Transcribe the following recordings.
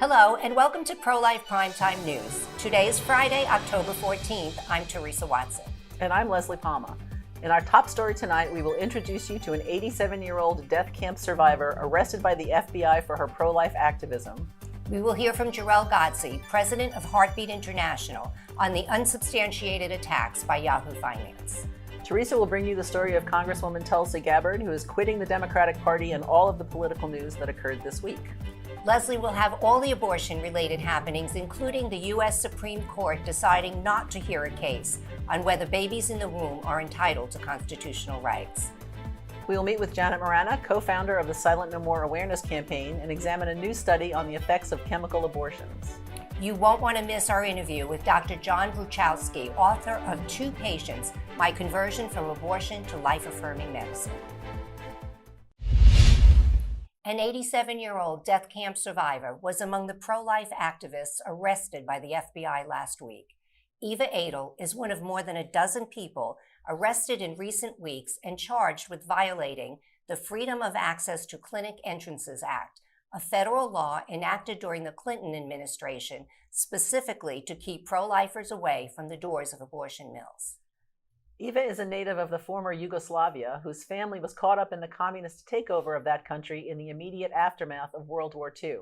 Hello, and welcome to Prolife Primetime News. Today is Friday, October 14th. I'm Teresa Watson. And I'm Leslie Palma. In our top story tonight, we will introduce you to an 87-year-old death camp survivor arrested by the FBI for her pro-life activism. We will hear from Jarrell Godsey, president of Heartbeat International, on the unsubstantiated attacks by Yahoo Finance. Teresa will bring you the story of Congresswoman Tulsi Gabbard, who is quitting the Democratic Party, and all of the political news that occurred this week. Leslie will have all the abortion-related happenings, including the U.S. Supreme Court deciding not to hear a case on whether babies in the womb are entitled to constitutional rights. We will meet with Janet Morana, co-founder of the Silent No More Awareness Campaign, and examine a new study on the effects of chemical abortions. You won't want to miss our interview with Dr. John Bruchowski, author of Two Patients: My Conversion from Abortion to Life-Affirming Medicine. An 87-year-old death camp survivor was among the pro-life activists arrested by the FBI last week. Eva Adel is one of more than a dozen people arrested in recent weeks and charged with violating the Freedom of Access to Clinic Entrances Act, a federal law enacted during the Clinton administration specifically to keep pro-lifers away from the doors of abortion mills. Eva is a native of the former Yugoslavia, whose family was caught up in the communist takeover of that country in the immediate aftermath of World War II.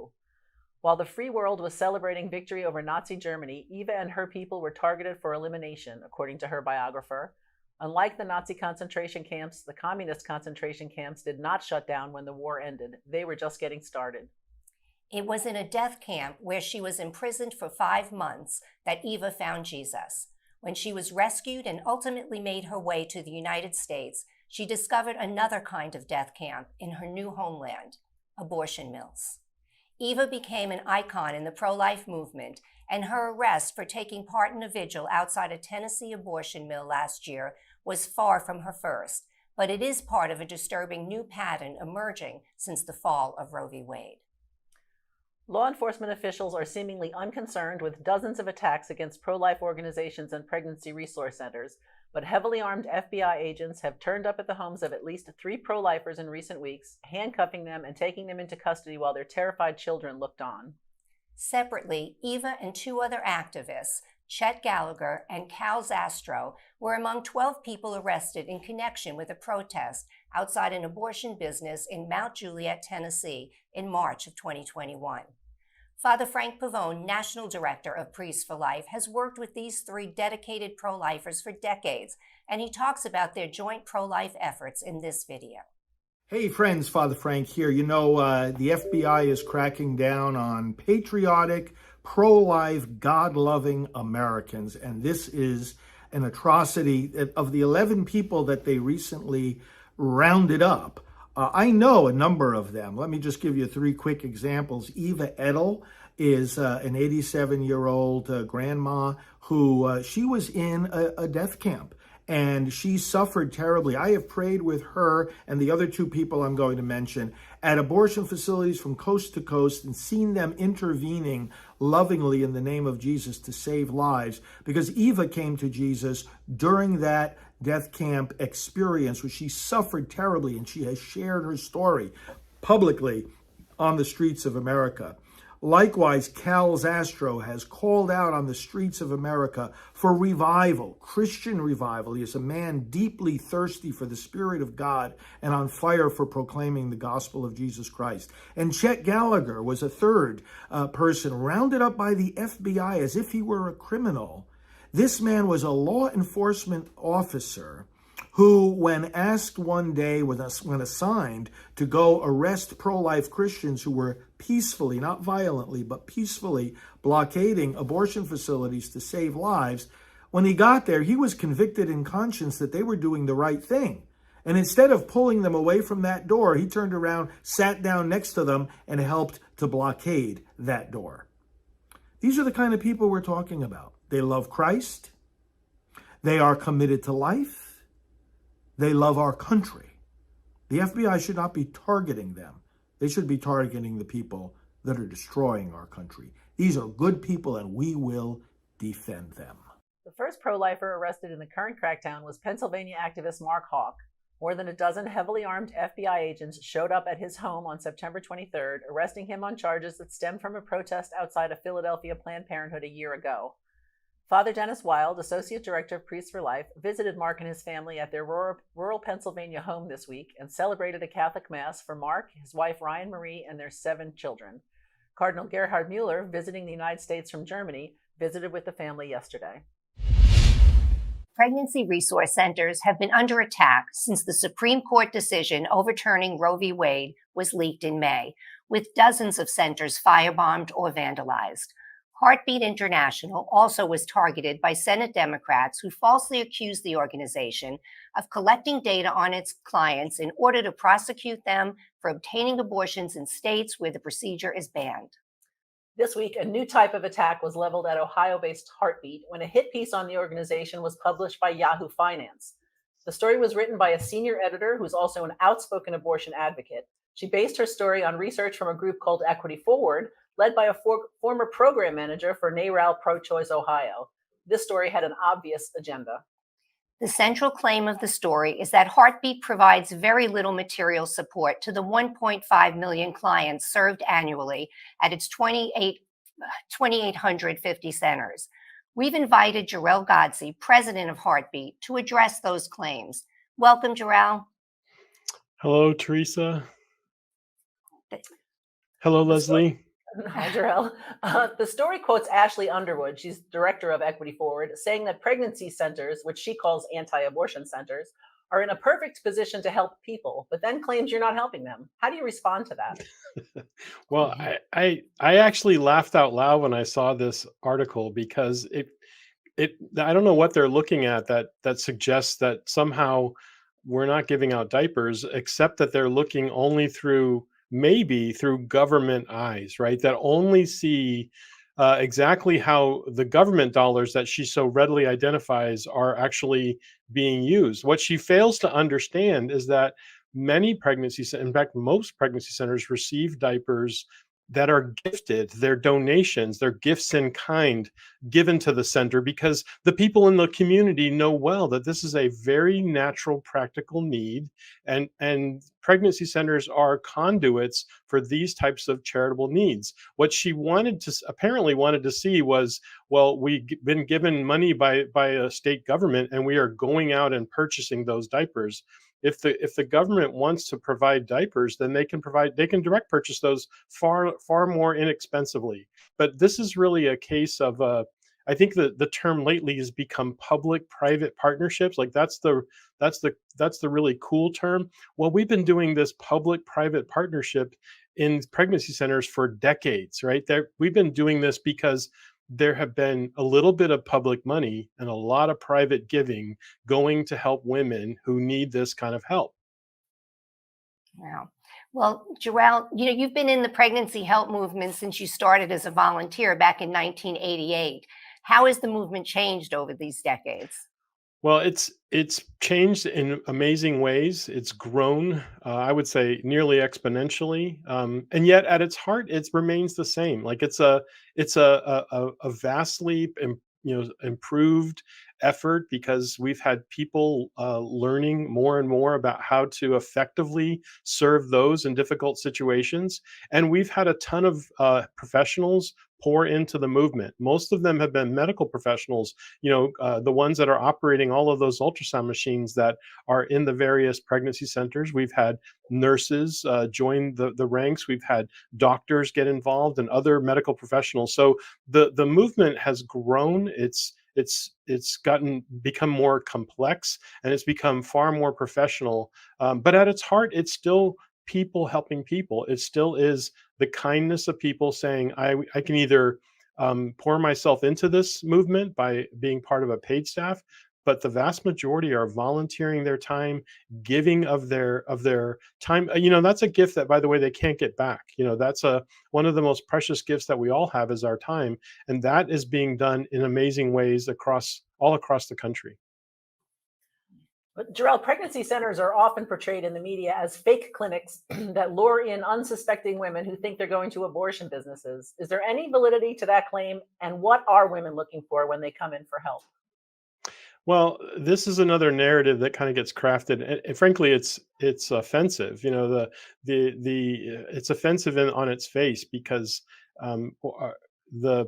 While the free world was celebrating victory over Nazi Germany, Eva and her people were targeted for elimination, according to her biographer. Unlike the Nazi concentration camps, the communist concentration camps did not shut down when the war ended. They were just getting started. It was in a death camp where she was imprisoned for 5 months that Eva found Jesus. When she was rescued and ultimately made her way to the United States, she discovered another kind of death camp in her new homeland: abortion mills. Eva became an icon in the pro-life movement, and her arrest for taking part in a vigil outside a Tennessee abortion mill last year was far from her first, but it is part of a disturbing new pattern emerging since the fall of Roe v. Wade. Law enforcement officials are seemingly unconcerned with dozens of attacks against pro-life organizations and pregnancy resource centers, but heavily armed FBI agents have turned up at the homes of at least 3 pro-lifers in recent weeks, handcuffing them and taking them into custody while their terrified children looked on. Separately, Eva and 2 other activists, Chet Gallagher and Cal Zastro, were among 12 people arrested in connection with a protest outside an abortion business in Mount Juliet, Tennessee, in March of 2021. Father Frank Pavone, National Director of Priests for Life, has worked with these 3 dedicated pro-lifers for decades, and he talks about their joint pro-life efforts in this video. Hey friends, Father Frank here. You know, the FBI is cracking down on patriotic, pro-life, God-loving Americans, and this is an atrocity. Of the 11 people that they recently rounded up, I know a number of them. Let me just give you 3 quick examples. Eva Adel is an 87-year-old grandma who she was in a death camp, and she suffered terribly. I have prayed with her and the other 2 people I'm going to mention at abortion facilities from coast to coast and seen them intervening lovingly in the name of Jesus to save lives, because Eva came to Jesus during that death camp experience where she suffered terribly, and she has shared her story publicly on the streets of America. Likewise, Cal Zastro has called out on the streets of America for revival, Christian revival. He is a man deeply thirsty for the Spirit of God and on fire for proclaiming the gospel of Jesus Christ. And Chet Gallagher was a third person rounded up by the FBI as if he were a criminal. This man was a law enforcement officer who, when asked one day, when assigned to go arrest pro-life Christians who were peacefully, not violently, but peacefully blockading abortion facilities to save lives, when he got there, he was convicted in conscience that they were doing the right thing. And instead of pulling them away from that door, he turned around, sat down next to them, and helped to blockade that door. These are the kind of people we're talking about. They love Christ. They are committed to life. They love our country. The FBI should not be targeting them. They should be targeting the people that are destroying our country. These are good people, and we will defend them. The first pro-lifer arrested in the current crackdown was Pennsylvania activist Mark Houck. More than a dozen heavily armed FBI agents showed up at his home on September 23rd, arresting him on charges that stemmed from a protest outside a Philadelphia Planned Parenthood a year ago. Father Dennis Wild, Associate Director of Priests for Life, visited Mark and his family at their rural Pennsylvania home this week and celebrated a Catholic Mass for Mark, his wife Ryan Marie, and their 7 children. Cardinal Gerhard Mueller, visiting the United States from Germany, visited with the family yesterday. Pregnancy resource centers have been under attack since the Supreme Court decision overturning Roe v. Wade was leaked in May, with dozens of centers firebombed or vandalized. Heartbeat International also was targeted by Senate Democrats who falsely accused the organization of collecting data on its clients in order to prosecute them for obtaining abortions in states where the procedure is banned. This week, a new type of attack was leveled at Ohio-based Heartbeat when a hit piece on the organization was published by Yahoo Finance. The story was written by a senior editor who's also an outspoken abortion advocate. She based her story on research from a group called Equity Forward, led by a former program manager for NARAL Pro-Choice Ohio. This story had an obvious agenda. The central claim of the story is that Heartbeat provides very little material support to the 1.5 million clients served annually at its 2,850 centers. We've invited Jarrell Godsey, president of Heartbeat, to address those claims. Welcome, Jarrell. Hello, Teresa. Hello, Leslie. Hi, Jarrell. The story quotes Ashley Underwood, she's director of Equity Forward, saying that pregnancy centers, which she calls anti-abortion centers, are in a perfect position to help people, but then claims you're not helping them. How do you respond to that? Well, I actually laughed out loud when I saw this article because I don't know what they're looking at that suggests that somehow we're not giving out diapers, except that they're looking only maybe through government eyes, right? That only see exactly how the government dollars that she so readily identifies are actually being used. What she fails to understand is that in fact, most pregnancy centers receive diapers that are gifted. They're donations, they're gifts in kind given to the center because the people in the community know well that this is a very natural, practical need. And pregnancy centers are conduits for these types of charitable needs. What she apparently wanted to see was, well, we've been given money by a state government and we are going out and purchasing those diapers. If the government wants to provide diapers, then they can direct purchase those far more inexpensively. But this is really a case of I think the term lately has become public-private partnerships. Like that's the really cool term. Well, we've been doing this public-private partnership in pregnancy centers for decades, right? We've been doing this because there have been a little bit of public money and a lot of private giving going to help women who need this kind of help. Wow. Well, Jarrell, you've been in the pregnancy help movement since you started as a volunteer back in 1988. How has the movement changed over these decades? Well, it's changed in amazing ways. It's grown, I would say, nearly exponentially, and yet at its heart, it remains the same. Like it's a vastly improved effort because we've had people learning more and more about how to effectively serve those in difficult situations, and we've had a ton of professionals pour into the movement. Most of them have been medical professionals, the ones that are operating all of those ultrasound machines that are in the various pregnancy centers. We've had nurses join the ranks. We've had doctors get involved and other medical professionals. So the movement has grown. It's become more complex and it's become far more professional. But at its heart, it's still people helping people. It still is the kindness of people saying, I can either pour myself into this movement by being part of a paid staff, but the vast majority are volunteering their time, giving of their time. That's a gift that, by the way, they can't get back. That's one of the most precious gifts that we all have is our time. And that is being done in amazing ways all across the country. But Jarrell, pregnancy centers are often portrayed in the media as fake clinics that lure in unsuspecting women who think they're going to abortion businesses. Is there any validity to that claim? And what are women looking for when they come in for help? Well, this is another narrative that kind of gets crafted, and frankly, it's offensive. You know, it's offensive on its face because the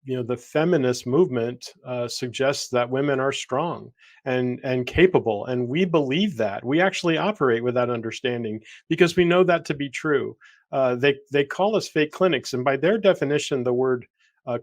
the feminist movement suggests that women are strong and capable, and we believe that. We actually operate with that understanding because we know that to be true. They call us fake clinics, and by their definition, the word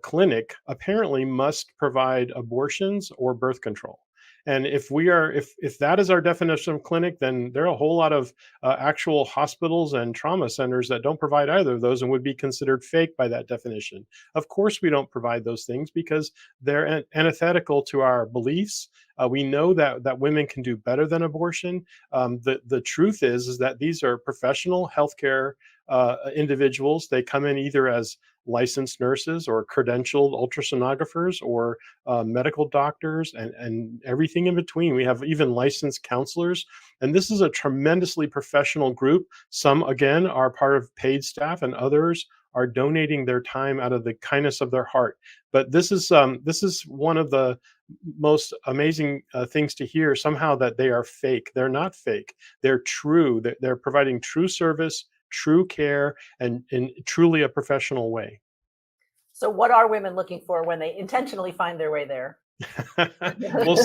clinic apparently must provide abortions or birth control. And if that is our definition of clinic, then there are a whole lot of actual hospitals and trauma centers that don't provide either of those and would be considered fake by that definition. Of course, we don't provide those things because they're antithetical to our beliefs. We know that women can do better than abortion. The truth is that these are professional healthcare individuals. They come in either as licensed nurses or credentialed ultrasonographers or medical doctors and everything in between. We have even licensed counselors. And this is a tremendously professional group. Some, again, are part of paid staff, and others are donating their time out of the kindness of their heart. But this is one of the most amazing things to hear somehow, that they are fake. They're not fake. They're true. They're providing true service, true care, and in truly a professional way. So, what are women looking for when they intentionally find their way there? Well,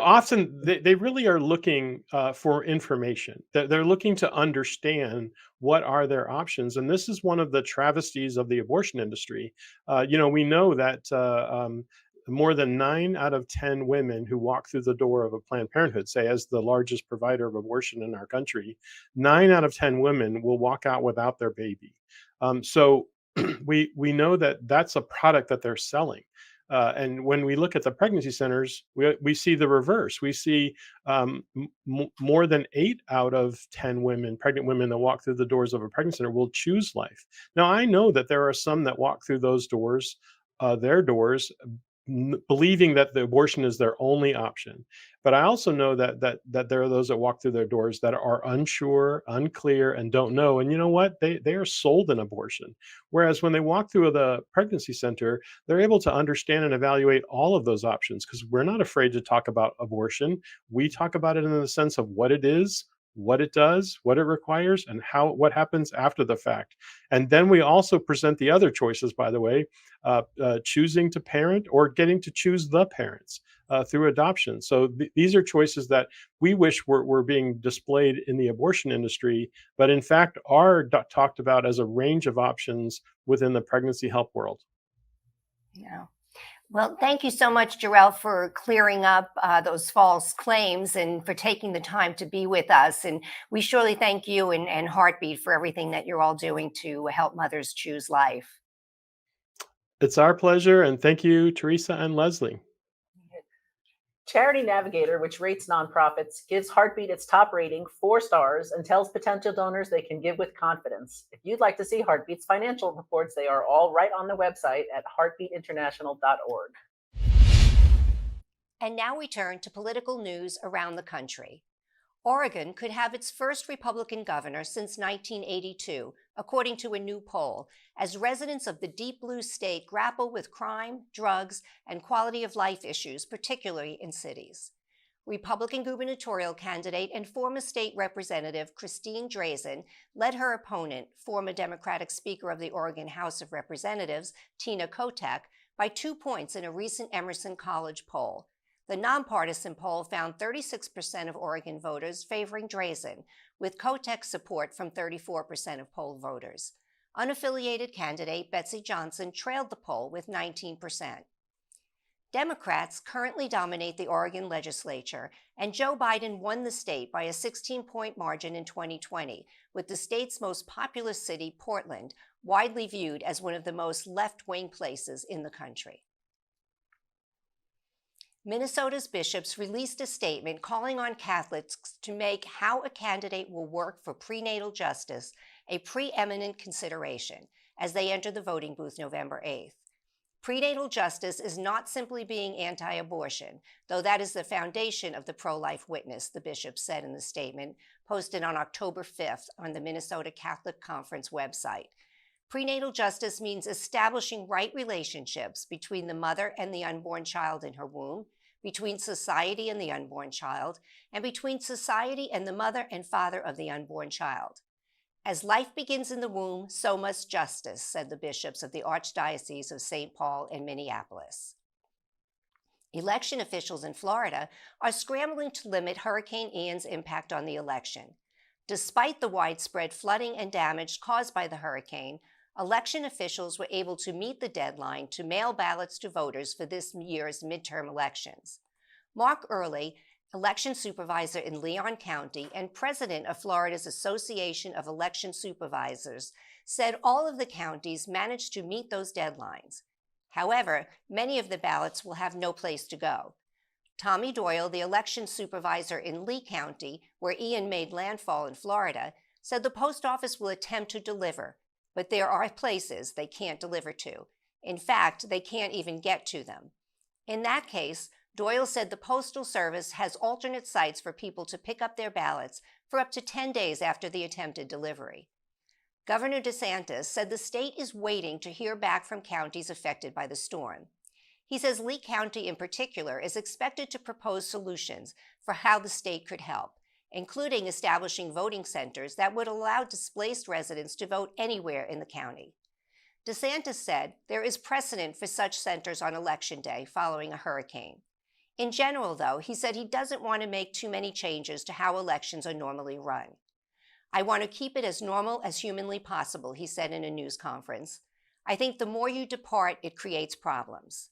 often they really are looking for information. They're looking to understand what are their options, and this is one of the travesties of the abortion industry. We know that more than 9 out of 10 women who walk through the door of a Planned Parenthood, say as the largest provider of abortion in our country, 9 out of 10 women will walk out without their baby. So we know that that's a product that they're selling. And when we look at the pregnancy centers, we see the reverse. We see more than 8 out of 10 pregnant women that walk through the doors of a pregnancy center will choose life. Now, I know that there are some that walk through those doors, their doors, believing that the abortion is their only option. But I also know that there are those that walk through their doors that are unsure, unclear, and don't know. And you know what? They are sold an abortion. Whereas when they walk through the pregnancy center, they're able to understand and evaluate all of those options, because we're not afraid to talk about abortion. We talk about it in the sense of what it is, what it does, what it requires, and what happens after the fact. And then we also present the other choices, by the way, choosing to parent or getting to choose the parents through adoption. So these are choices that we wish were being displayed in the abortion industry, but in fact are talked about as a range of options within the pregnancy help world. Yeah. Well, thank you so much, Jarrell, for clearing up those false claims and for taking the time to be with us. And we surely thank you and Heartbeat for everything that you're all doing to help mothers choose life. It's our pleasure. And thank you, Teresa and Leslie. Charity Navigator, which rates nonprofits, gives Heartbeat its top rating, 4 stars, and tells potential donors they can give with confidence. If you'd like to see Heartbeat's financial reports, they are all right on the website at heartbeatinternational.org. And now we turn to political news around the country. Oregon could have its first Republican governor since 1982, according to a new poll, as residents of the deep blue state grapple with crime, drugs, and quality of life issues, particularly in cities. Republican gubernatorial candidate and former state representative Christine Drazan led her opponent, former Democratic Speaker of the Oregon House of Representatives, Tina Kotek, by 2 points in a recent Emerson College poll. The nonpartisan poll found 36% of Oregon voters favoring Drazan, with Kotek's support from 34% of poll voters. Unaffiliated candidate Betsy Johnson trailed the poll with 19%. Democrats currently dominate the Oregon legislature, and Joe Biden won the state by a 16-point margin in 2020, with the state's most populous city, Portland, widely viewed as one of the most left-wing places in the country. Minnesota's bishops released a statement calling on Catholics to make how a candidate will work for prenatal justice a preeminent consideration as they enter the voting booth November 8th. Prenatal justice is not simply being anti-abortion, though that is the foundation of the pro-life witness, the bishop said in the statement posted on October 5th on the Minnesota Catholic Conference website. Prenatal justice means establishing right relationships between the mother and the unborn child in her womb, between society and the unborn child, and between society and the mother and father of the unborn child. As life begins in the womb, so must justice, said the bishops of the Archdiocese of St. Paul and Minneapolis. Election officials in Florida are scrambling to limit Hurricane Ian's impact on the election. Despite the widespread flooding and damage caused by the hurricane, election officials were able to meet the deadline to mail ballots to voters for this year's midterm elections. Mark Early, election supervisor in Leon County and president of Florida's Association of Election Supervisors, said all of the counties managed to meet those deadlines. However, many of the ballots will have no place to go. Tommy Doyle, the election supervisor in Lee County, where Ian made landfall in Florida, said the post office will attempt to deliver, but there are places they can't deliver to. In fact, they can't even get to them. In that case, Doyle said the Postal Service has alternate sites for people to pick up their ballots for up to 10 days after the attempted delivery. Governor DeSantis said the state is waiting to hear back from counties affected by the storm. He says Lee County in particular is expected to propose solutions for how the state could help, including establishing voting centers that would allow displaced residents to vote anywhere in the county. DeSantis said there is precedent for such centers on Election Day following a hurricane. In general, though, he said he doesn't want to make too many changes to how elections are normally run. I want to keep it as normal as humanly possible, he said in a news conference. I think the more you depart, it creates problems.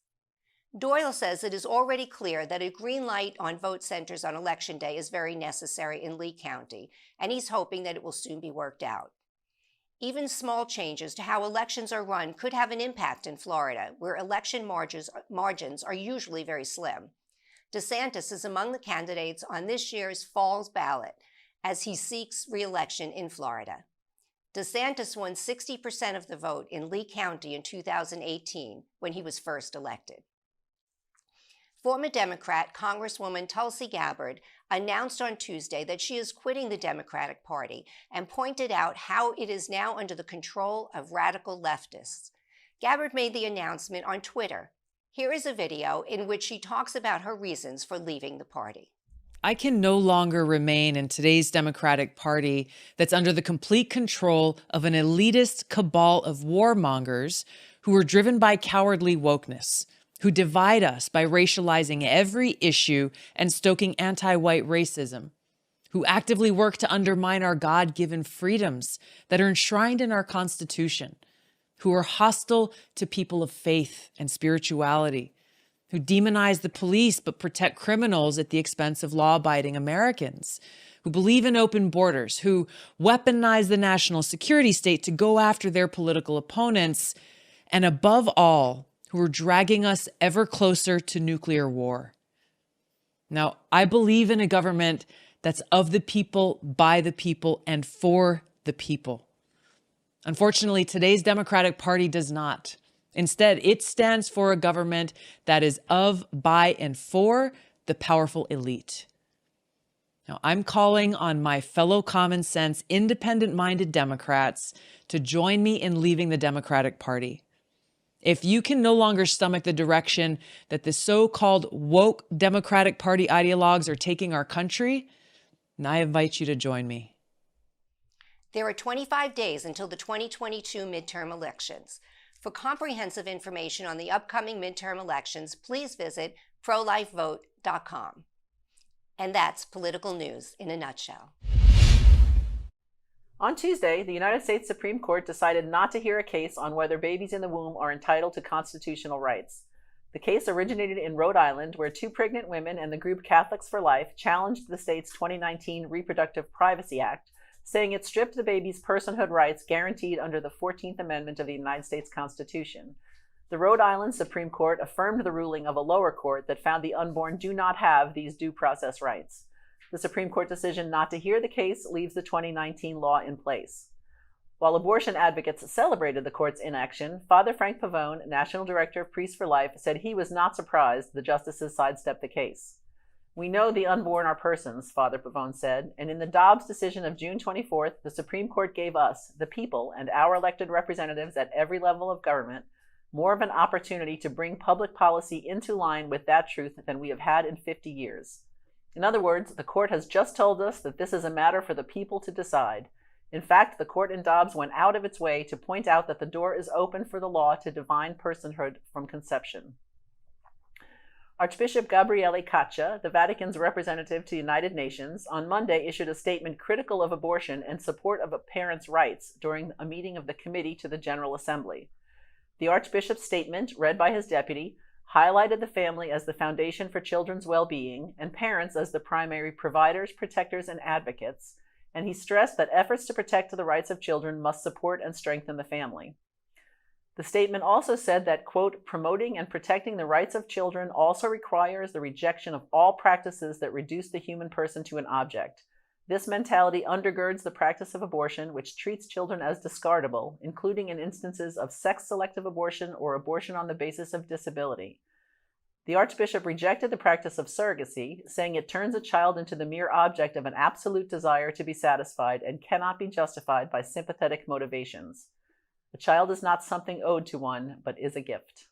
Doyle says it is already clear that a green light on vote centers on Election Day is very necessary in Lee County, and he's hoping that it will soon be worked out. Even small changes to how elections are run could have an impact in Florida, where election margins are usually very slim. DeSantis is among the candidates on this year's fall's ballot as he seeks re-election in Florida. DeSantis won 60% of the vote in Lee County in 2018 when he was first elected. Former Democrat Congresswoman Tulsi Gabbard announced on Tuesday that she is quitting the Democratic Party and pointed out how it is now under the control of radical leftists. Gabbard made the announcement on Twitter. Here is a video in which she talks about her reasons for leaving the party. I can no longer remain in today's Democratic Party that's under the complete control of an elitist cabal of warmongers who are driven by cowardly wokeness, who divide us by racializing every issue and stoking anti-white racism, who actively work to undermine our God-given freedoms that are enshrined in our Constitution, who are hostile to people of faith and spirituality, who demonize the police but protect criminals at the expense of law-abiding Americans, who believe in open borders, who weaponize the national security state to go after their political opponents, and above all, who are dragging us ever closer to nuclear war. Now, I believe in a government that's of the people, by the people, and for the people. Unfortunately, today's Democratic Party does not. Instead, it stands for a government that is of, by, and for the powerful elite. Now, I'm calling on my fellow common sense, independent-minded Democrats to join me in leaving the Democratic Party. If you can no longer stomach the direction that the so-called woke Democratic Party ideologues are taking our country, then I invite you to join me. There are 25 days until the 2022 midterm elections. For comprehensive information on the upcoming midterm elections, please visit prolifevote.com. And that's political news in a nutshell. On Tuesday, the United States Supreme Court decided not to hear a case on whether babies in the womb are entitled to constitutional rights. The case originated in Rhode Island, where two pregnant women and the group Catholics for Life challenged the state's 2019 Reproductive Privacy Act, saying it stripped the baby's personhood rights guaranteed under the 14th Amendment of the United States Constitution. The Rhode Island Supreme Court affirmed the ruling of a lower court that found the unborn do not have these due process rights. The Supreme Court decision not to hear the case leaves the 2019 law in place. While abortion advocates celebrated the court's inaction, Father Frank Pavone, National Director of Priests for Life, said he was not surprised the justices sidestepped the case. We know the unborn are persons, Father Pavone said, and in the Dobbs decision of June 24th, the Supreme Court gave us, the people, and our elected representatives at every level of government, more of an opportunity to bring public policy into line with that truth than we have had in 50 years. In other words, the court has just told us that this is a matter for the people to decide. In fact, the court in Dobbs went out of its way to point out that the door is open for the law to divine personhood from conception. Archbishop Gabriele Caccia, the Vatican's representative to the United Nations, on Monday issued a statement critical of abortion and support of a parent's rights during a meeting of the Committee to the General Assembly. The Archbishop's statement, read by his deputy, highlighted the family as the foundation for children's well-being and parents as the primary providers, protectors, and advocates, and he stressed that efforts to protect the rights of children must support and strengthen the family. The statement also said that, quote, promoting and protecting the rights of children also requires the rejection of all practices that reduce the human person to an object. This mentality undergirds the practice of abortion, which treats children as discardable, including in instances of sex-selective abortion or abortion on the basis of disability. The Archbishop rejected the practice of surrogacy, saying it turns a child into the mere object of an absolute desire to be satisfied and cannot be justified by sympathetic motivations. A child is not something owed to one, but is a gift.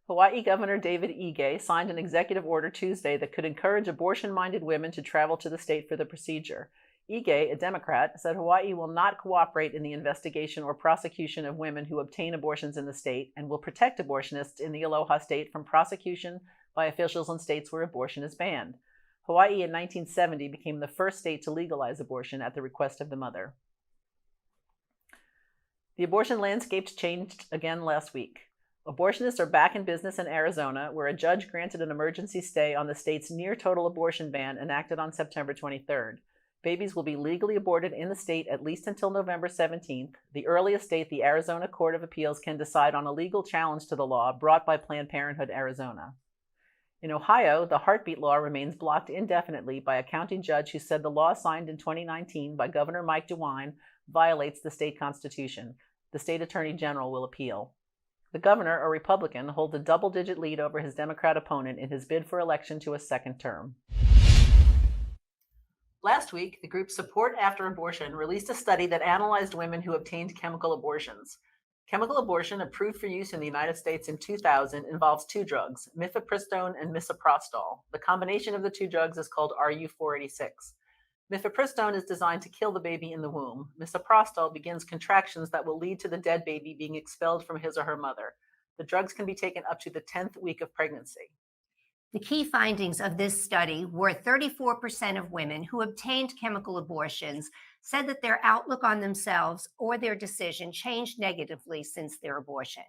Hawaii Governor David Ige signed an executive order Tuesday that could encourage abortion-minded women to travel to the state for the procedure. Ige, a Democrat, said Hawaii will not cooperate in the investigation or prosecution of women who obtain abortions in the state and will protect abortionists in the Aloha State from prosecution by officials in states where abortion is banned. Hawaii in 1970 became the first state to legalize abortion at the request of the mother. The abortion landscape changed again last week. Abortionists are back in business in Arizona, where a judge granted an emergency stay on the state's near-total abortion ban enacted on September 23rd. Babies will be legally aborted in the state at least until November 17th, the earliest date the Arizona Court of Appeals can decide on a legal challenge to the law brought by Planned Parenthood Arizona. In Ohio, the heartbeat law remains blocked indefinitely by a county judge who said the law signed in 2019 by Governor Mike DeWine violates the state constitution. The state attorney general will appeal. The governor, a Republican, holds a double-digit lead over his Democrat opponent in his bid for election to a second term. Last week, the group Support After Abortion released a study that analyzed women who obtained chemical abortions. Chemical abortion, approved for use in the United States in 2000, involves two drugs, mifepristone and misoprostol. The combination of the two drugs is called RU-486. Mifepristone is designed to kill the baby in the womb. Misoprostol begins contractions that will lead to the dead baby being expelled from his or her mother. The drugs can be taken up to the 10th week of pregnancy. The key findings of this study were 34% of women who obtained chemical abortions said that their outlook on themselves or their decision changed negatively since their abortion.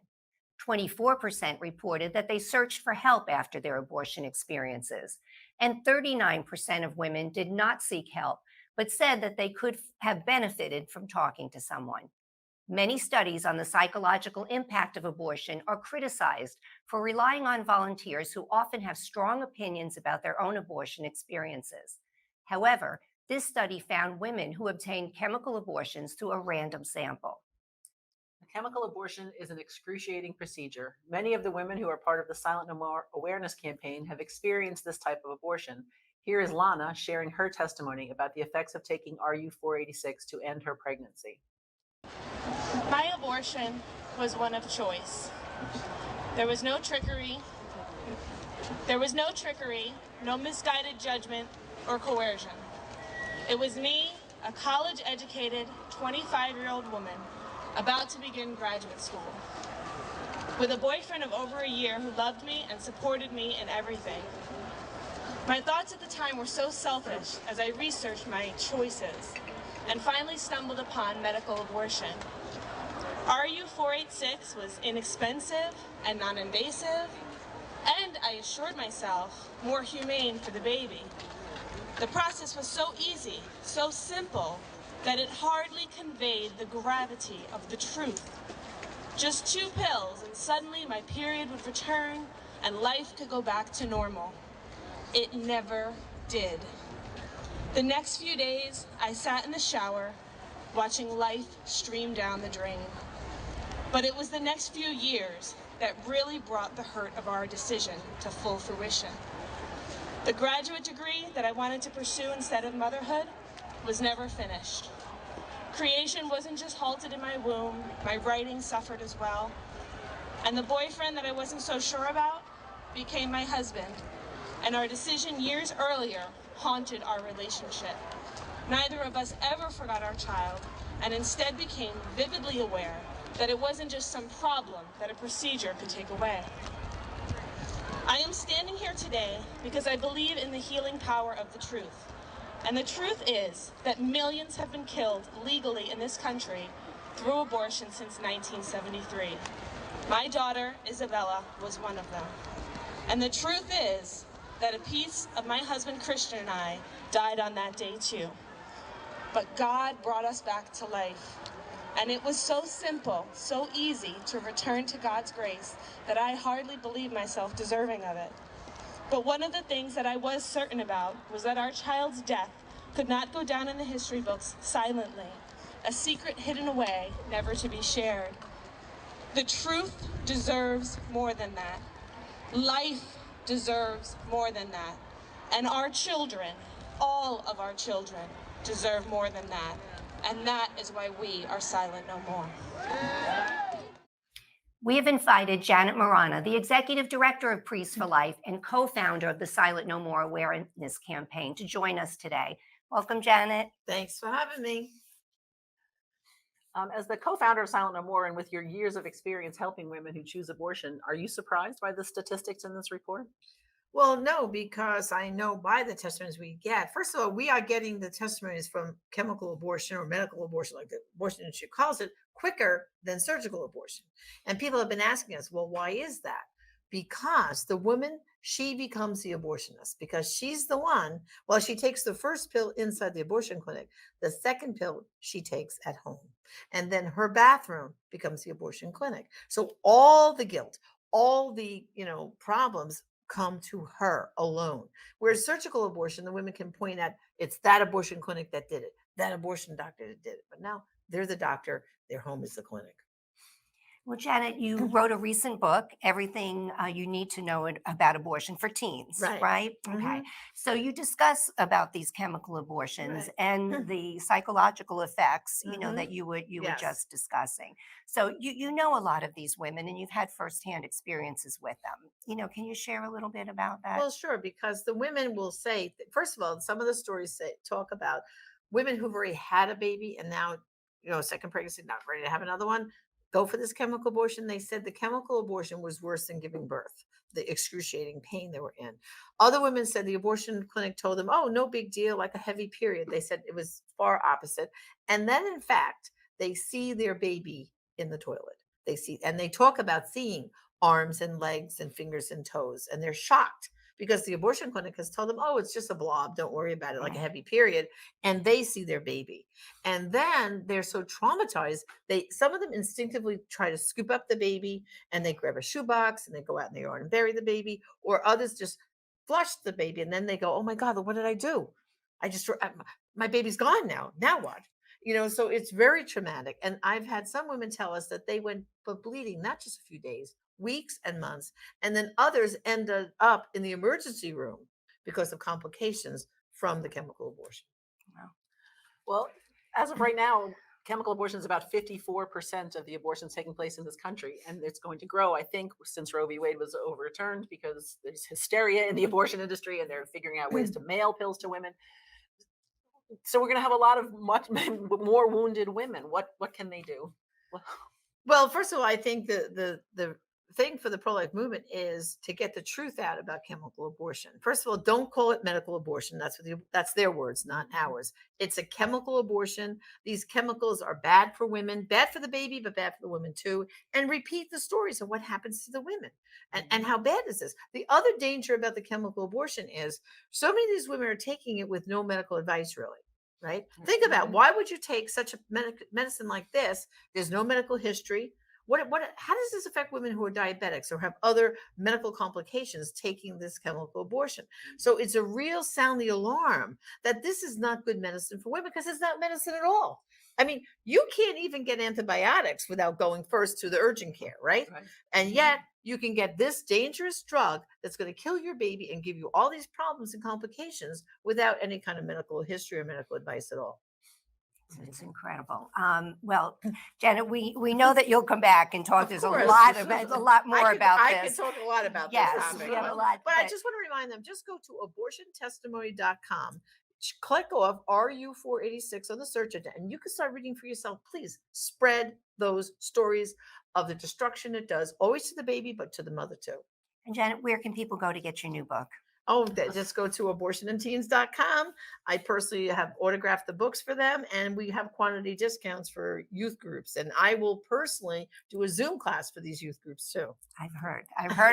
24% reported that they searched for help after their abortion experiences, and 39% of women did not seek help, but said that they could have benefited from talking to someone. Many studies on the psychological impact of abortion are criticized for relying on volunteers who often have strong opinions about their own abortion experiences. However, this study found women who obtained chemical abortions through a random sample. A chemical abortion is an excruciating procedure. Many of the women who are part of the Silent No More awareness campaign have experienced this type of abortion. Here is Lana sharing her testimony about the effects of taking RU-486 to end her pregnancy. My abortion was one of choice. There was no trickery. No misguided judgment or coercion. It was me, a college-educated 25-year-old woman, about to begin graduate school, with a boyfriend of over a year who loved me and supported me in everything. My thoughts at the time were so selfish as I researched my choices and finally stumbled upon medical abortion. RU-486 was inexpensive and non-invasive, and I assured myself, more humane for the baby. The process was so easy, so simple, that it hardly conveyed the gravity of the truth. Just 2 pills and suddenly my period would return and life could go back to normal. It never did. The next few days, I sat in the shower, watching life stream down the drain. But it was the next few years that really brought the hurt of our decision to full fruition. The graduate degree that I wanted to pursue instead of motherhood was never finished. Creation wasn't just halted in my womb, my writing suffered as well. And the boyfriend that I wasn't so sure about became my husband. And our decision years earlier haunted our relationship. Neither of us ever forgot our child, and instead became vividly aware that it wasn't just some problem that a procedure could take away. I am standing here today because I believe in the healing power of the truth. And the truth is that millions have been killed legally in this country through abortion since 1973. My daughter, Isabella, was one of them. And the truth is that a piece of my husband, Christian, and I died on that day too. But God brought us back to life. And it was so simple, so easy to return to God's grace that I hardly believed myself deserving of it. But one of the things that I was certain about was that our child's death could not go down in the history books silently, a secret hidden away, never to be shared. The truth deserves more than that. Life deserves more than that. And our children, all of our children, deserve more than that. And that is why we are silent no more. We have invited Janet Marana, the Executive Director of Priests for Life and co-founder of the Silent No More Awareness Campaign, to join us today. Welcome, Janet. Thanks for having me. As the co-founder of Silent No More, and with your years of experience helping women who choose abortion, are you surprised by the statistics in this report? Well, no, because I know by the testimonies we get, first of all, we are getting the testimonies from chemical abortion or medical abortion, like the abortion industry calls it, quicker than surgical abortion. And people have been asking us, well, why is that? Because the woman, she becomes the abortionist, because she's the one, well, she takes the first pill inside the abortion clinic, the second pill she takes at home. And then her bathroom becomes the abortion clinic. So all the guilt, all the, problems come to her alone. Whereas surgical abortion, the women can point at, it's that abortion clinic that did it, that abortion doctor that did it. But now they're the doctor, their home is the clinic. Well, Janet, you wrote a recent book, Everything You Need to Know About Abortion for Teens, right? Mm-hmm. Okay. So you discuss about these chemical abortions and the psychological effects, that you were just discussing. So you know a lot of these women and you've had firsthand experiences with them. Can you share a little bit about that? Well, sure, because the women will say, first of all, some of the stories talk about women who've already had a baby and now, second pregnancy, not ready to have another one, go for this chemical abortion. They said the chemical abortion was worse than giving birth, the excruciating pain they were in. Other women said the abortion clinic told them, oh, no big deal, like a heavy period. They said it was far opposite. And then, in fact, they see their baby in the toilet. And they talk about seeing arms and legs and fingers and toes, and they're shocked because the abortion clinic has told them, oh, it's just a blob, don't worry about it, like a heavy period. And they see their baby. And then they're so traumatized, some of them instinctively try to scoop up the baby and they grab a shoebox and they go out in the yard and bury the baby, or others just flush the baby. And then they go, oh my God, what did I do? My baby's gone now. Now what? So it's very traumatic. And I've had some women tell us that they went bleeding, not just a few days, weeks and months. And then others ended up in the emergency room because of complications from the chemical abortion. Wow. Well, as of right now, chemical abortion is about 54% of the abortions taking place in this country. And it's going to grow, I think, since Roe v. Wade was overturned, because there's hysteria in the abortion industry and they're figuring out ways to mail pills to women. So we're going to have a lot of much more wounded women. What can they do? Well, first of all, I think the thing for the pro-life movement is to get the truth out about chemical abortion. First of all, don't call it medical abortion. That's their words, not ours. It's a chemical abortion. These chemicals are bad for women, bad for the baby, but bad for the women too. And repeat the stories of what happens to the women and how bad is this. The other danger about the chemical abortion is so many of these women are taking it with no medical advice, really. Right? Think about, why would you take such a medicine like this? There's no medical history. How does this affect women who are diabetics or have other medical complications taking this chemical abortion? So it's a real sound the alarm that this is not good medicine for women, because it's not medicine at all. I mean, you can't even get antibiotics without going first to the urgent care, right? And yet you can get this dangerous drug that's going to kill your baby and give you all these problems and complications without any kind of medical history or medical advice at all. It's incredible. Well, Janet, we know that you'll come back and talk. There's a course. lot more about I this. could talk a lot about Yes, this topic. we have a lot, But I but- just want to remind them, just go to abortiontestimony.com. Click off RU486 on the search engine, and you can start reading for yourself. Please spread those stories of the destruction it does, always to the baby, but to the mother too. And Janet, where can people go to get your new book? Oh, just go to abortionandteens.com. I personally have autographed the books for them, and we have quantity discounts for youth groups. And I will personally do a Zoom class for these youth groups too. I've heard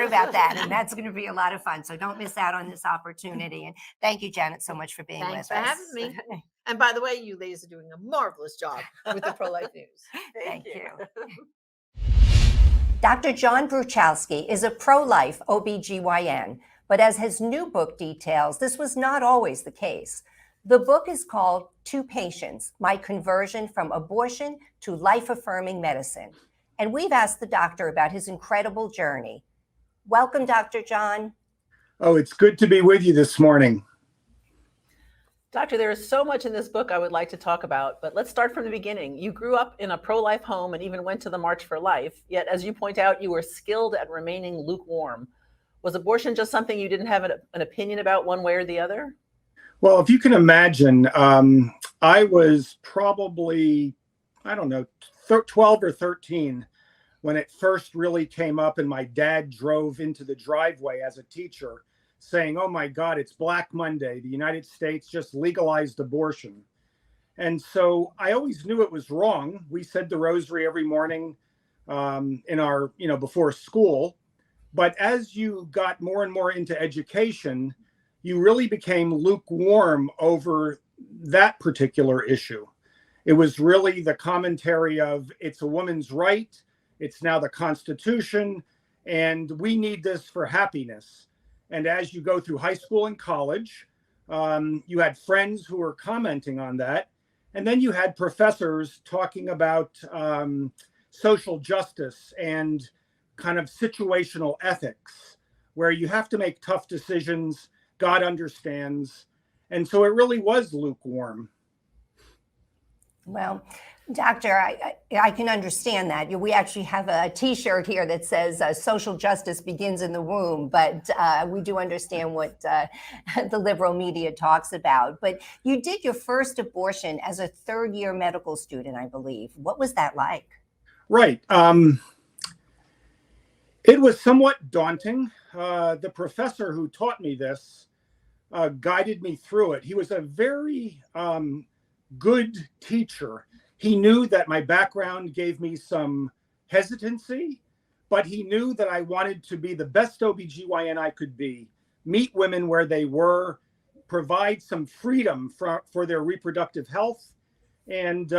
about that, and that's going to be a lot of fun. So don't miss out on this opportunity. And thank you, Janet, so much for being Thanks with for us. having me. And by the way, you ladies are doing a marvelous job with the pro-life news. Thank you. Dr. John Bruchowski is a pro-life OBGYN, but as his new book details, this was not always the case. The book is called To Patients: My Conversion from Abortion to Life-Affirming Medicine. And we've asked the doctor about his incredible journey. Welcome, Dr. John. Oh, it's good to be with you this morning. Doctor, there is so much in this book I would like to talk about, but let's start from the beginning. You grew up in a pro-life home and even went to the March for Life, yet as you point out, you were skilled at remaining lukewarm. Was abortion just something you didn't have an opinion about one way or the other? Well, if you can imagine, I was probably, 12 or 13 when it first really came up, and my dad drove into the driveway as a teacher saying, "Oh my God, it's Black Monday. The United States just legalized abortion." And so I always knew it was wrong. We said the rosary every morning in our, before school. But as you got more and more into education, you really became lukewarm over that particular issue. It was really the commentary of it's a woman's right, it's now the Constitution, and we need this for happiness. And as you go through high school and college, you had friends who were commenting on that. And then you had professors talking about social justice and kind of situational ethics, where you have to make tough decisions. God understands. And so it really was lukewarm. Well, Doctor, I can understand that. We actually have a T-shirt here that says social justice begins in the womb, but we do understand what the liberal media talks about. But you did your first abortion as a third-year medical student, I believe. What was that like? Right. It was somewhat daunting. The professor who taught me this guided me through it. He was a very good teacher. He knew that my background gave me some hesitancy, but he knew that I wanted to be the best OBGYN I could be, meet women where they were, provide some freedom for their reproductive health. And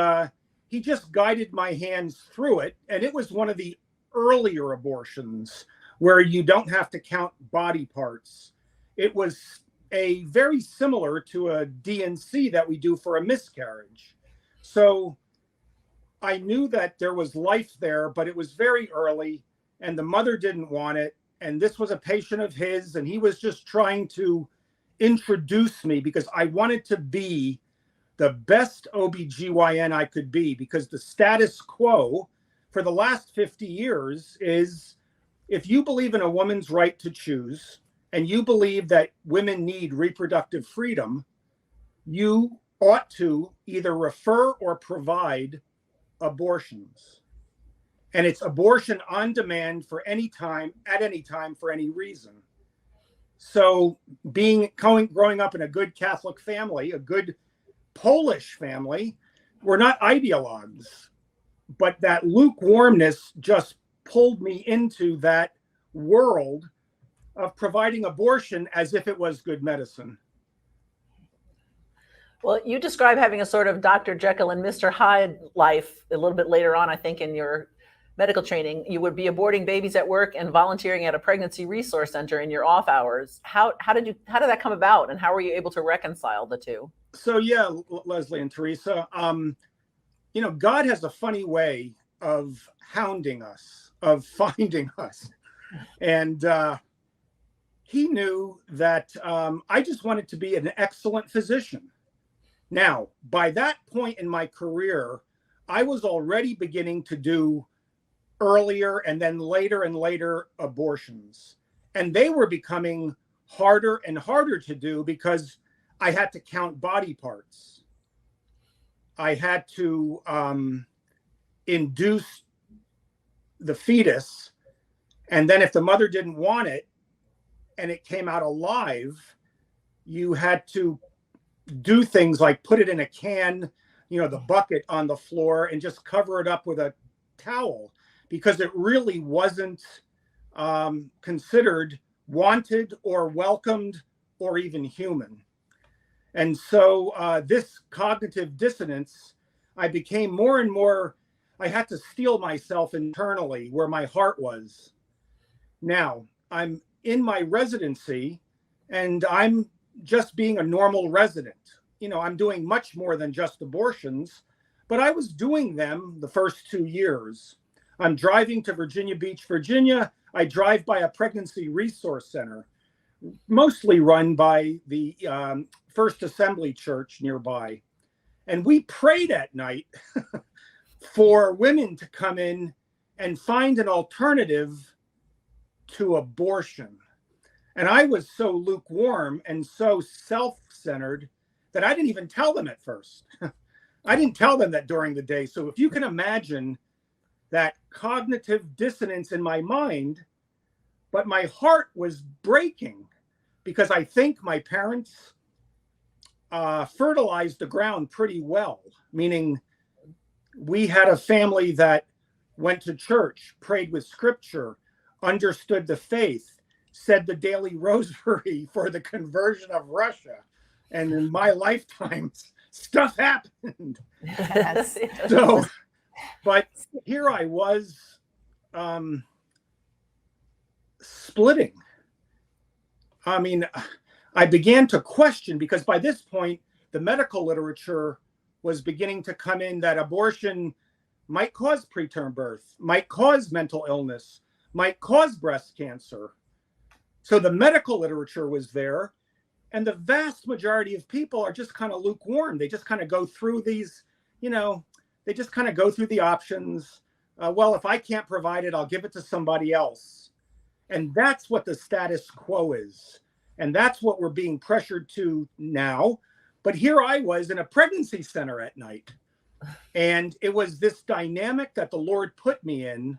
he just guided my hands through it. And it was one of the earlier abortions where you don't have to count body parts. It was a very similar to a D&C that we do for a miscarriage. So I knew that there was life there, but it was very early and the mother didn't want it. And this was a patient of his, and he was just trying to introduce me because I wanted to be the best OBGYN I could be, because the status quo for the last 50 years is if you believe in a woman's right to choose and you believe that women need reproductive freedom, you ought to either refer or provide abortions. And it's abortion on demand for any time, at any time, for any reason. So growing up in a good Catholic family, a good Polish family, we're not ideologues, but that lukewarmness just pulled me into that world of providing abortion as if it was good medicine. Well, you describe having a sort of Dr. Jekyll and Mr. Hyde life a little bit later on, I think, in your medical training. You would be aborting babies at work and volunteering at a pregnancy resource center in your off hours. How did that come about, and how were you able to reconcile the two? So yeah, Leslie and Teresa, God has a funny way of hounding us, of finding us. And he knew that I just wanted to be an excellent physician. Now, by that point in my career, I was already beginning to do earlier and then later and later abortions. And they were becoming harder and harder to do because I had to count body parts. I had to induce the fetus. And then if the mother didn't want it and it came out alive, you had to do things like put it in a can, the bucket on the floor, and just cover it up with a towel, because it really wasn't considered wanted or welcomed or even human. And so this cognitive dissonance, I became more and more, I had to steel myself internally where my heart was. Now, I'm in my residency and I'm just being a normal resident. I'm doing much more than just abortions, but I was doing them the first 2 years. I'm driving to Virginia Beach, Virginia. I drive by a pregnancy resource center, mostly run by the First Assembly Church nearby. And we prayed at night for women to come in and find an alternative to abortion. And I was so lukewarm and so self-centered that I didn't even tell them at first. I didn't tell them that during the day. So if you can imagine that cognitive dissonance in my mind, but my heart was breaking because I think my parents fertilized the ground pretty well, meaning we had a family that went to church, prayed with scripture, understood the faith, said the daily rosary for the conversion of Russia. And in my lifetime, stuff happened. Yes. So, but here I was splitting. I mean, I began to question, because by this point, the medical literature was beginning to come in that abortion might cause preterm birth, might cause mental illness, might cause breast cancer. So the medical literature was there. And the vast majority of people are just kind of lukewarm. They just kind of go through these, they just kind of go through the options. Well, if I can't provide it, I'll give it to somebody else. And that's what the status quo is. And that's what we're being pressured to now. But here I was in a pregnancy center at night. And it was this dynamic that the Lord put me in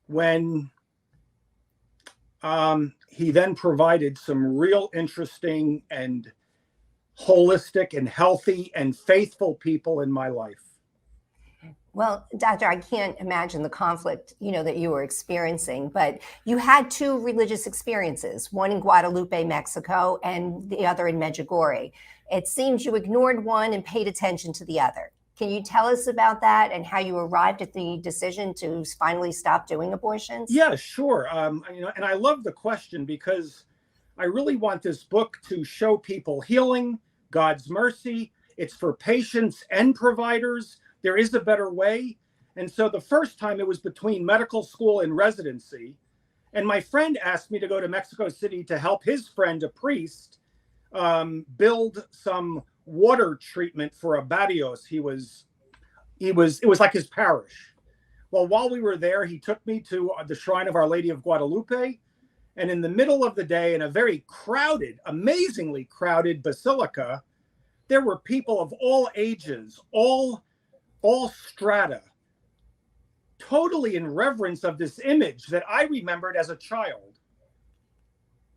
when he then provided some real interesting and holistic and healthy and faithful people in my life. Well, Doctor, I can't imagine the conflict, that you were experiencing, but you had two religious experiences, one in Guadalupe, Mexico, and the other in Medjugorje. It seems you ignored one and paid attention to the other. Can you tell us about that and how you arrived at the decision to finally stop doing abortions? Yeah, sure. And I love the question, because I really want this book to show people healing, God's mercy. It's for patients and providers. There is a better way. And so the first time, it was between medical school and residency. And my friend asked me to go to Mexico City to help his friend, a priest, build some water treatment for a barrios. It was like his parish. Well, while we were there, he took me to the shrine of Our Lady of Guadalupe. And in the middle of the day, in a very crowded, amazingly crowded basilica, there were people of all ages, all strata, totally in reverence of this image that I remembered as a child.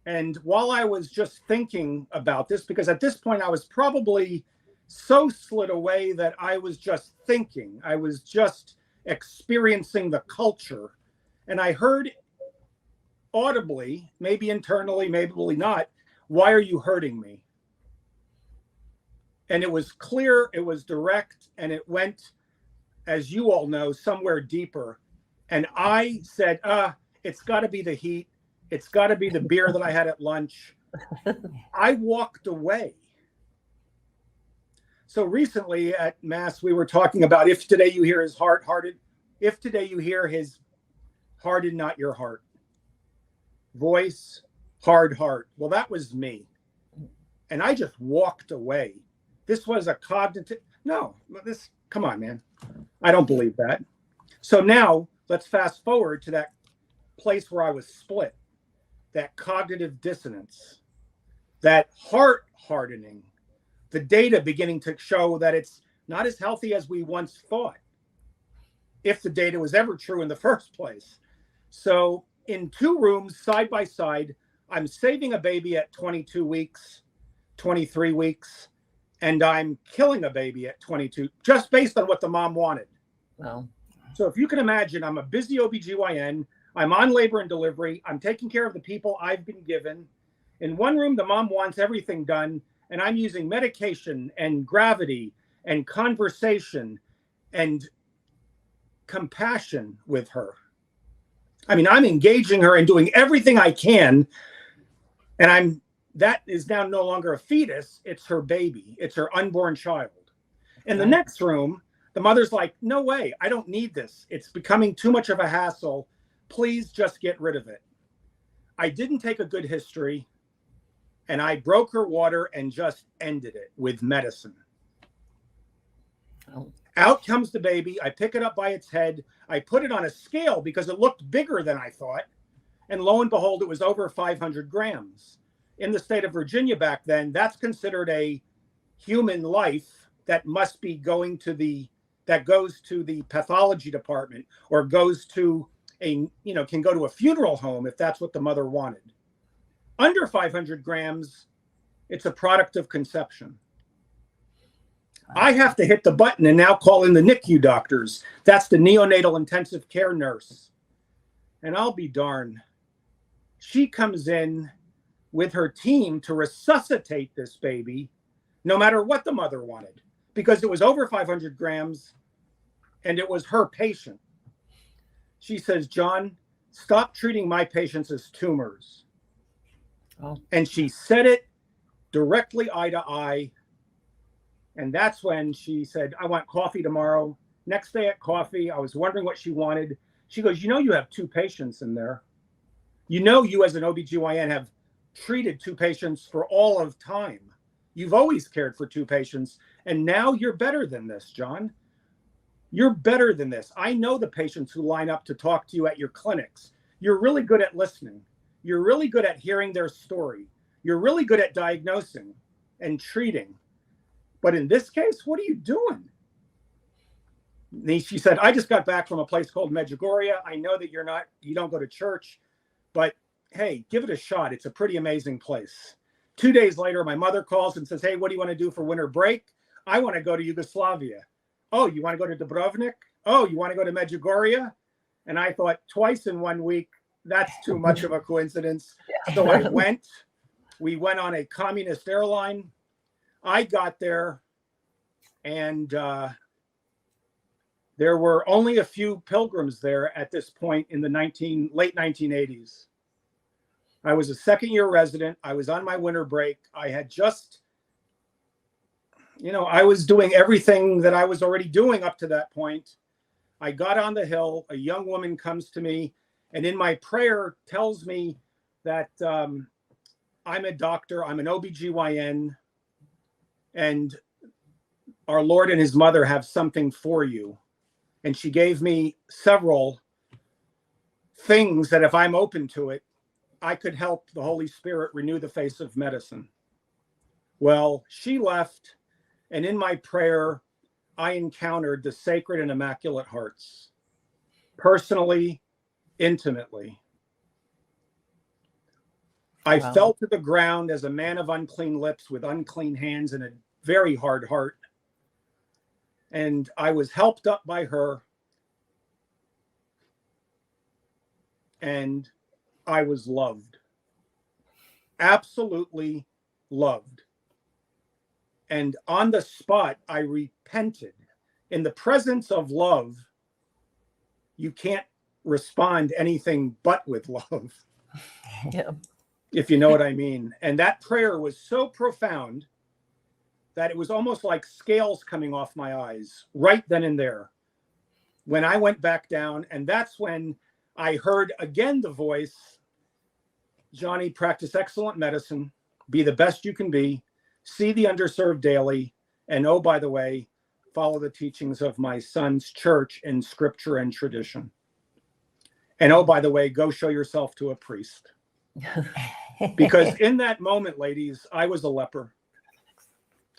And while I was just thinking about this, because at this point I was probably so slid away that I was just thinking, I was just experiencing the culture. And I heard audibly, maybe internally, maybe not, why are you hurting me? And it was clear, it was direct, and it went, as you all know, somewhere deeper. And I said, it's got to be the heat. It's got to be the beer that I had at lunch. I walked away. So recently at Mass, we were talking about, if today you hear his heart, hardened, if today you hear his hardened, not your heart. Voice, hard heart. Well, that was me. And I just walked away. This was a cognitive. No, come on, man. I don't believe that. So now let's fast forward to that place where I was split, that cognitive dissonance, that heart hardening, the data beginning to show that it's not as healthy as we once thought, if the data was ever true in the first place. So in 2 rooms side by side, I'm saving a baby at 22 weeks, 23 weeks, and I'm killing a baby at 22, just based on what the mom wanted. Wow. So if you can imagine, I'm a busy OBGYN, I'm on labor and delivery, I'm taking care of the people I've been given. In one room, the mom wants everything done, and I'm using medication and gravity and conversation and compassion with her. I mean, I'm engaging her and doing everything I can, and that is now no longer a fetus, it's her baby, it's her unborn child. In the next room, the mother's like, no way, I don't need this. It's becoming too much of a hassle. Please just get rid of it. I didn't take a good history, and I broke her water and just ended it with medicine. Oh. Out comes the baby. I pick it up by its head. I put it on a scale because it looked bigger than I thought. And lo and behold, it was over 500 grams. In the state of Virginia back then, that's considered a human life that must be going to that goes to the pathology department, or goes to can go to a funeral home if that's what the mother wanted. Under 500 grams, it's a product of conception. I have to hit the button and now call in the NICU doctors. That's the neonatal intensive care nurse. And I'll be darned. She comes in with her team to resuscitate this baby, no matter what the mother wanted, because it was over 500 grams and it was her patient. She says, John, stop treating my patients as tumors. Oh. And she said it directly eye to eye. And that's when she said, I want coffee tomorrow. Next day at coffee, I was wondering what she wanted. She goes, you have 2 patients in there. You as an OBGYN have treated 2 patients for all of time. You've always cared for 2 patients. And now you're better than this, John. You're better than this. I know the patients who line up to talk to you at your clinics. You're really good at listening. You're really good at hearing their story. You're really good at diagnosing and treating. But in this case, what are you doing? She said, I just got back from a place called Medjugorje. I know that you don't go to church, but hey, give it a shot. It's a pretty amazing place. 2 days later, my mother calls and says, hey, what do you want to do for winter break? I want to go to Yugoslavia. Oh, you want to go to Dubrovnik? Oh, you want to go to Medjugorje? And I thought, twice in 1 week, that's too much of a coincidence. Yeah. So I went. We went on a communist airline. I got there, and there were only a few pilgrims there at this point in the late 1980s. I was a second-year resident. I was on my winter break. I had just, I was doing everything that I was already doing up to that point. I got on the hill. A young woman comes to me, and in my prayer tells me that I'm a doctor. I'm an OBGYN. And our Lord and his mother have something for you. And she gave me several things that if I'm open to it, I could help the Holy Spirit renew the face of medicine. Well, she left, and in my prayer, I encountered the Sacred and Immaculate Hearts, personally, intimately. I fell to the ground as a man of unclean lips with unclean hands and a very hard heart. And I was helped up by her. And I was loved. Absolutely loved. And on the spot, I repented. In the presence of love, you can't respond anything but with love. Yeah. If you know what I mean. And that prayer was so profound that it was almost like scales coming off my eyes right then and there when I went back down. And that's when I heard again the voice, Johnny, practice excellent medicine, be the best you can be, see the underserved daily, And oh, by the way, follow the teachings of my son's church in scripture and tradition. And oh, by the way, go show yourself to a priest. Because in that moment, ladies, I was a leper.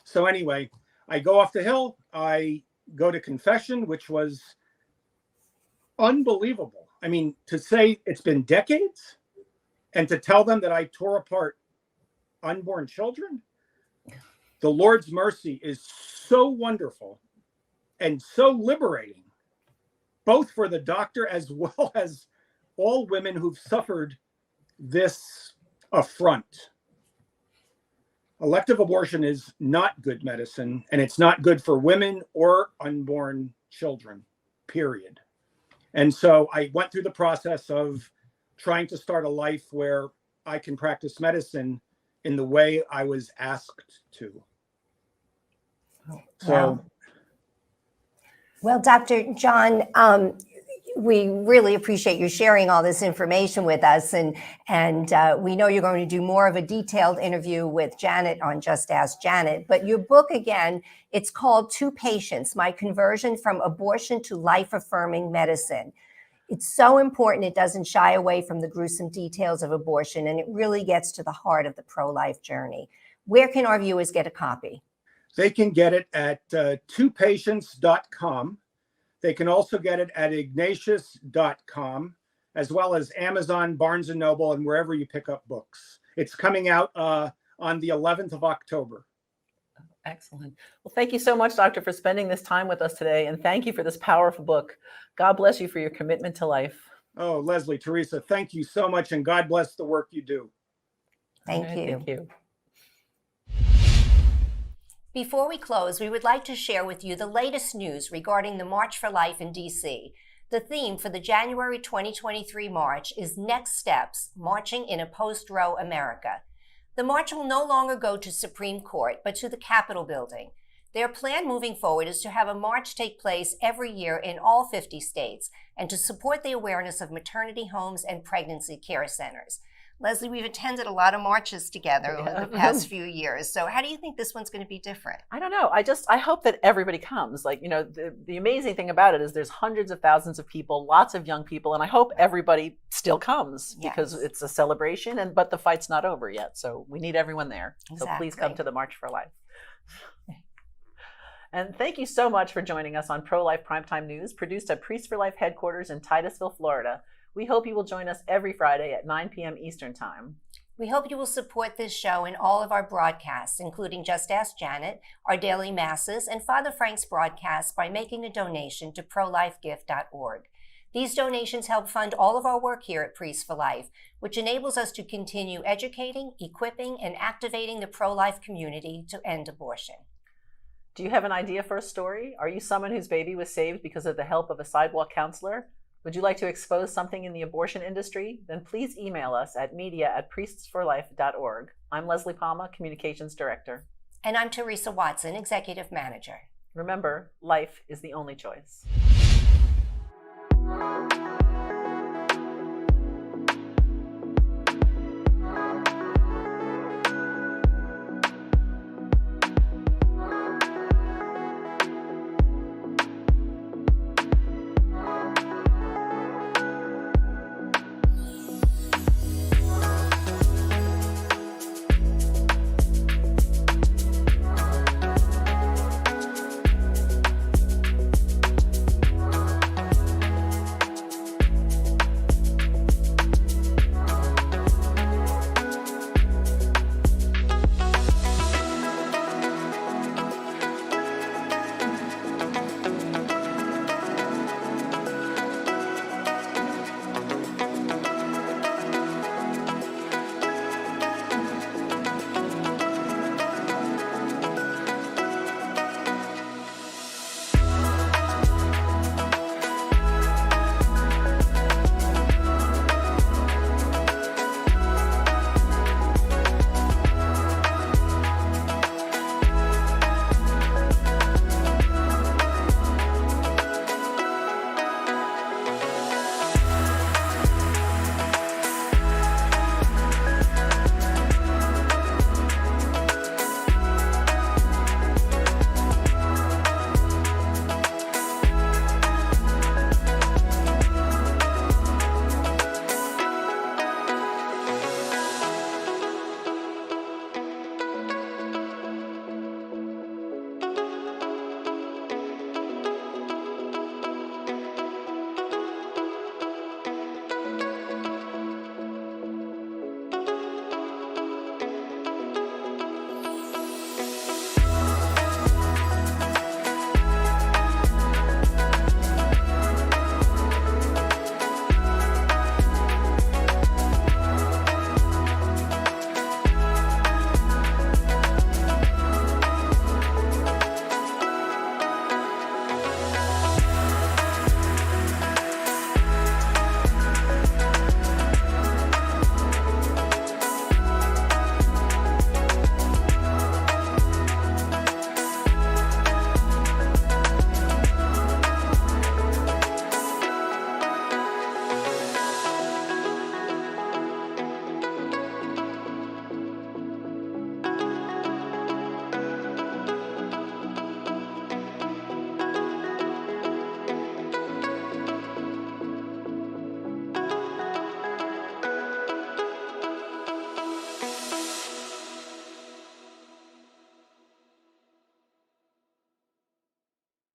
So anyway, I go off the hill. I go to confession, which was unbelievable. I mean, to say it's been decades and to tell them that I tore apart unborn children, the Lord's mercy is so wonderful and so liberating, both for the doctor as well as all women who've suffered this affront. Elective abortion is not good medicine, and it's not good for women or unborn children, period. And so I went through the process of trying to start a life where I can practice medicine in the way I was asked to. So, well, Dr. John, we really appreciate you sharing all this information with us, and we know you're going to do more of a detailed interview with Janet on Just Ask Janet. But your book, again, it's called Two Patients: My Conversion from Abortion to Life-Affirming Medicine. It's so important it doesn't shy away from the gruesome details of abortion, and it really gets to the heart of the pro-life journey. Where can our viewers get a copy? they can get it at twopatients.com. They can also get it at ignatius.com, as well as Amazon, Barnes & Noble, and wherever you pick up books. It's coming out on the 11th of October. Excellent. Well, thank you so much, Doctor, for spending this time with us today. And thank you for this powerful book. God bless you for your commitment to life. Oh, Leslie, Teresa, thank you so much. And God bless the work you do. Thank you. Thank you. Before we close, we would like to share with you the latest news regarding the March for Life in D.C. The theme for the January 2023 March is Next Steps, Marching in a Post-Roe America. The march will no longer go to Supreme Court, but to the Capitol building. Their plan moving forward is to have a march take place every year in all 50 states and to support the awareness of maternity homes and pregnancy care centers. Leslie, we've attended a lot of marches together over the past few years. So how do you think this one's going to be different? I don't know. I hope that everybody comes. Like, you know, the amazing thing about it is there's hundreds of thousands of people, lots of young people, and I hope everybody still comes because it's a celebration, but the fight's not over yet. So we need everyone there. Exactly. So please come to the March for Life. And thank you so much for joining us on Pro-Life Primetime News, produced at Priest for Life headquarters in Titusville, Florida. We hope you will join us every Friday at 9 p.m. Eastern Time. We hope you will support this show and all of our broadcasts, including Just Ask Janet, our daily masses, and Father Frank's broadcasts by making a donation to prolifegift.org. These donations help fund all of our work here at Priest for Life, which enables us to continue educating, equipping, and activating the pro-life community to end abortion. Do you have an idea for a story? Are you someone whose baby was saved because of the help of a sidewalk counselor? Would you like to expose something in the abortion industry? Then please email us at media@priestsforlife.org. I'm Leslie Palma, Communications Director. And I'm Teresa Watson, Executive Manager. Remember, life is the only choice.